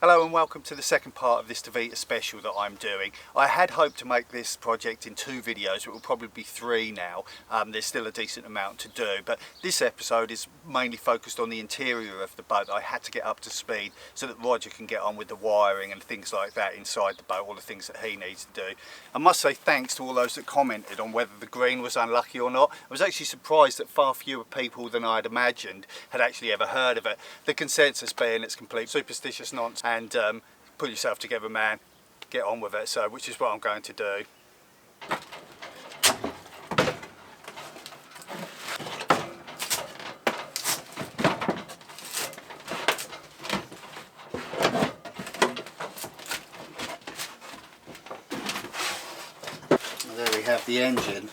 Hello and welcome to the second part of this Tevita special that I'm doing. I had hoped to make this project in 2 videos, it will probably be 3 now. There's still a decent amount to do, but this episode is mainly focused on the interior of the boat. I had to get up to speed so that Roger can get on with the wiring and things like that inside the boat, all the things that he needs to do. I must say thanks to all those that commented on whether the green was unlucky or not. I was actually surprised that far fewer people than I had imagined had actually ever heard of it. The consensus being it's complete superstitious nonsense. And put yourself together, man, get on with it, so which is what I'm going to do. Well, there we have the engine.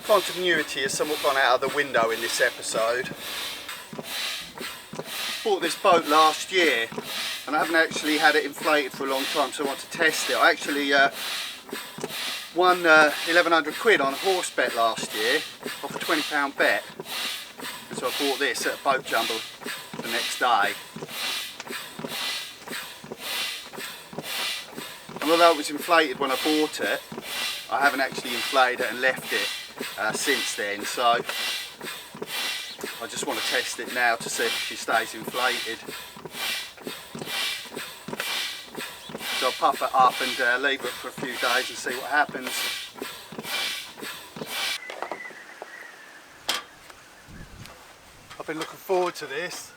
Continuity has somewhat gone out of the window in this episode. Bought this boat last year and I haven't actually had it inflated for a long time, so I want to test it. I actually won 1100 quid on a horse bet last year off a £20 bet, and so I bought this at a boat jumble the next day. And although it was inflated when I bought it, I haven't actually inflated it and left it since then, so I just want to test it now to see if she stays inflated. So I'll puff it up and leave it for a few days and see what happens. I've been looking forward to this.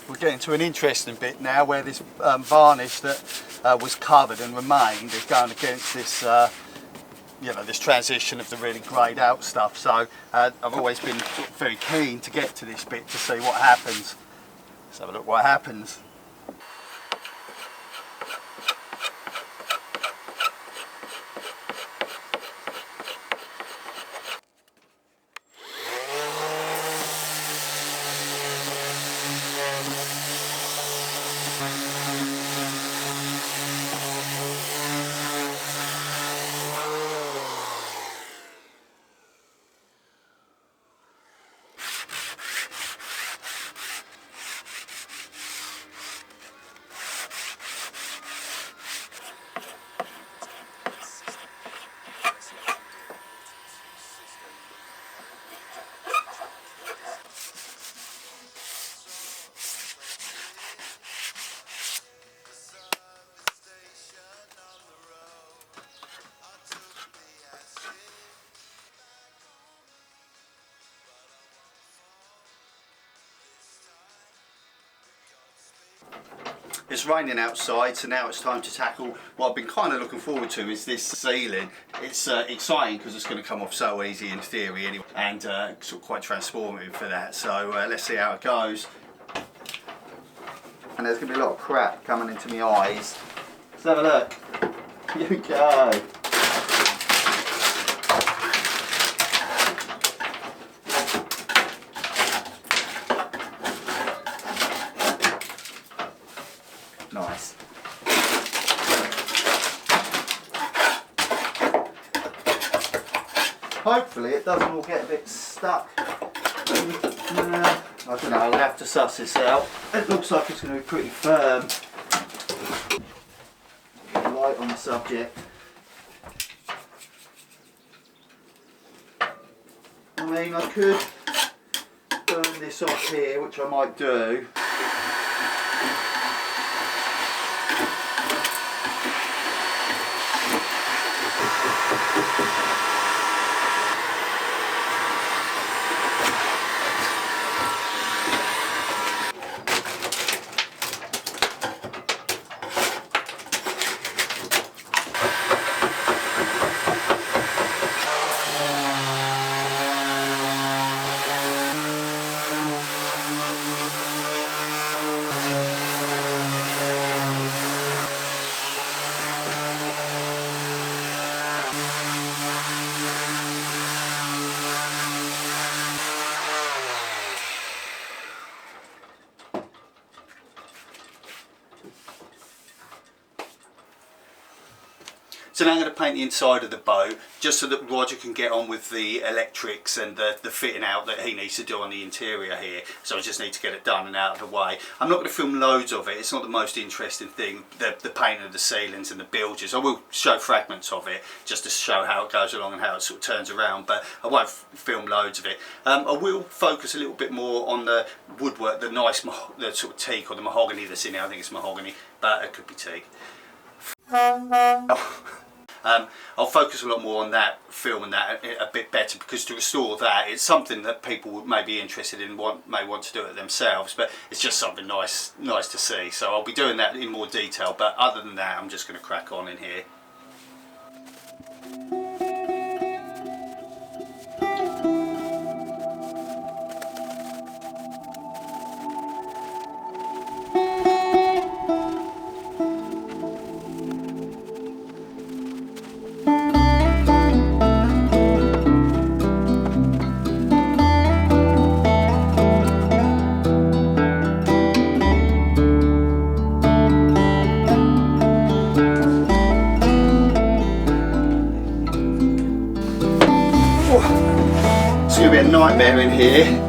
We're getting to an interesting bit now where this varnish that was covered and remained is going against this, you know, this transition of the really greyed out stuff. So I've always been very keen to get to this bit to see what happens. Let's have a look what happens. It's raining outside, so now it's time to tackle what I've been kind of looking forward to, is this ceiling. It's exciting because it's going to come off so easy in theory anyway, and sort of quite transformative for that. So let's see how it goes. And there's going to be a lot of crap coming into my eyes. Let's have a look. Here we go. Nice. Hopefully it doesn't all get a bit stuck. I don't know, I'll have to suss this out. It looks like it's going to be pretty firm. Light on the subject. I mean, I could burn this off here, which I might do. So now I'm going to paint the inside of the boat, just so that Roger can get on with the electrics and the fitting out that he needs to do on the interior here. So I just need to get it done and out of the way. I'm not going to film loads of it, it's not the most interesting thing, the painting of the ceilings and the bilges. I will show fragments of it, just to show how it goes along and how it sort of turns around, but I won't film loads of it. I will focus a little bit more on the woodwork, the nice, the sort of teak or the mahogany that's in here. I think it's mahogany, but it could be teak. I'll focus a lot more on that, filming that a bit better, because to restore that, it's something that people may be interested in, may want to do it themselves, but it's just something nice to see. So I'll be doing that in more detail, but other than that, I'm just going to crack on in here. It's going to be a nightmare in here.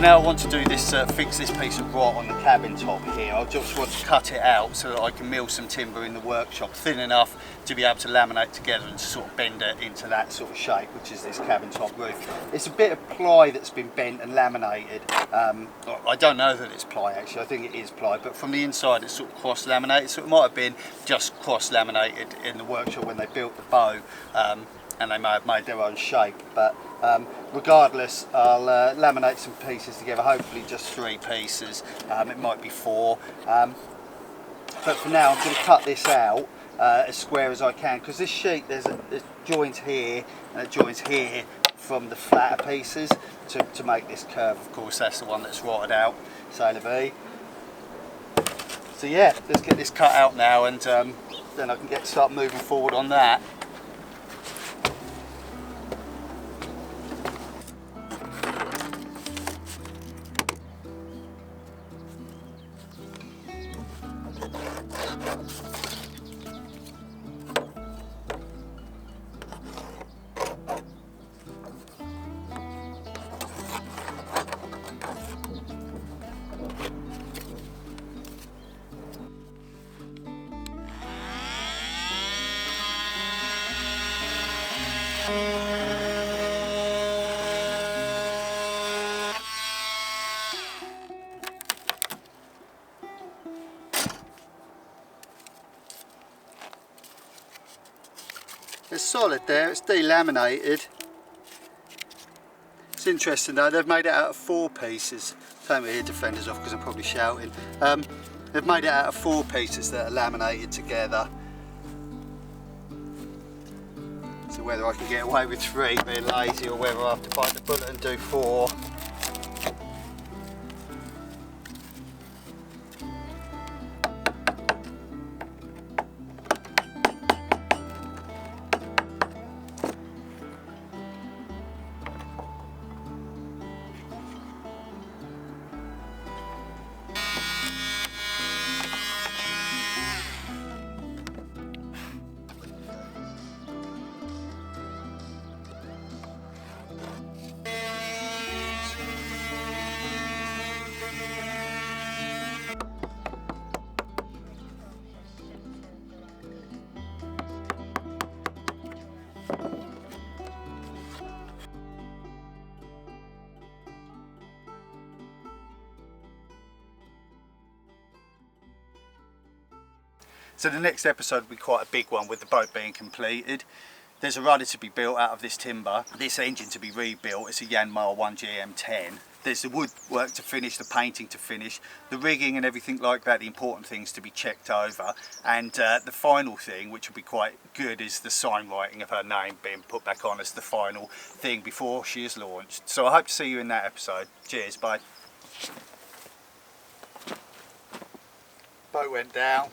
now I want to do this, fix this piece of rot on the cabin top here. I just want to cut it out so that I can mill some timber in the workshop thin enough to be able to laminate together and to sort of bend it into that sort of shape, which is this cabin top roof. It's a bit of ply that's been bent and laminated. I don't know that it's ply actually, I think it is ply, but from the inside it's sort of cross laminated, so it might have been just cross laminated in the workshop when they built the bow, and they may have made their own shape, but regardless, I'll laminate some pieces together, hopefully just 3 pieces, it might be 4, but for now I'm going to cut this out as square as I can, because this sheet there's joints here and it joins here from the flatter pieces to make this curve. Of course that's the one that's rotted out, c'est la vie. So yeah, let's get this cut out now, and then I can start moving forward on that. It's solid there, it's delaminated. It's interesting though, they've made it out of 4 pieces. Don't hear defenders off because I'm probably shouting. They've made it out of 4 pieces that are laminated together. So whether I can get away with 3 being lazy, or whether I have to bite the bullet and do 4. So the next episode will be quite a big one, with the boat being completed. There's a rudder to be built out of this timber, this engine to be rebuilt. It's a Yanmar 1GM10. There's the woodwork to finish, the painting to finish, the rigging and everything like that, the important things to be checked over. And the final thing, which will be quite good, is the sign writing of her name being put back on as the final thing before she is launched. So I hope to see you in that episode. Cheers, bye. Boat went down.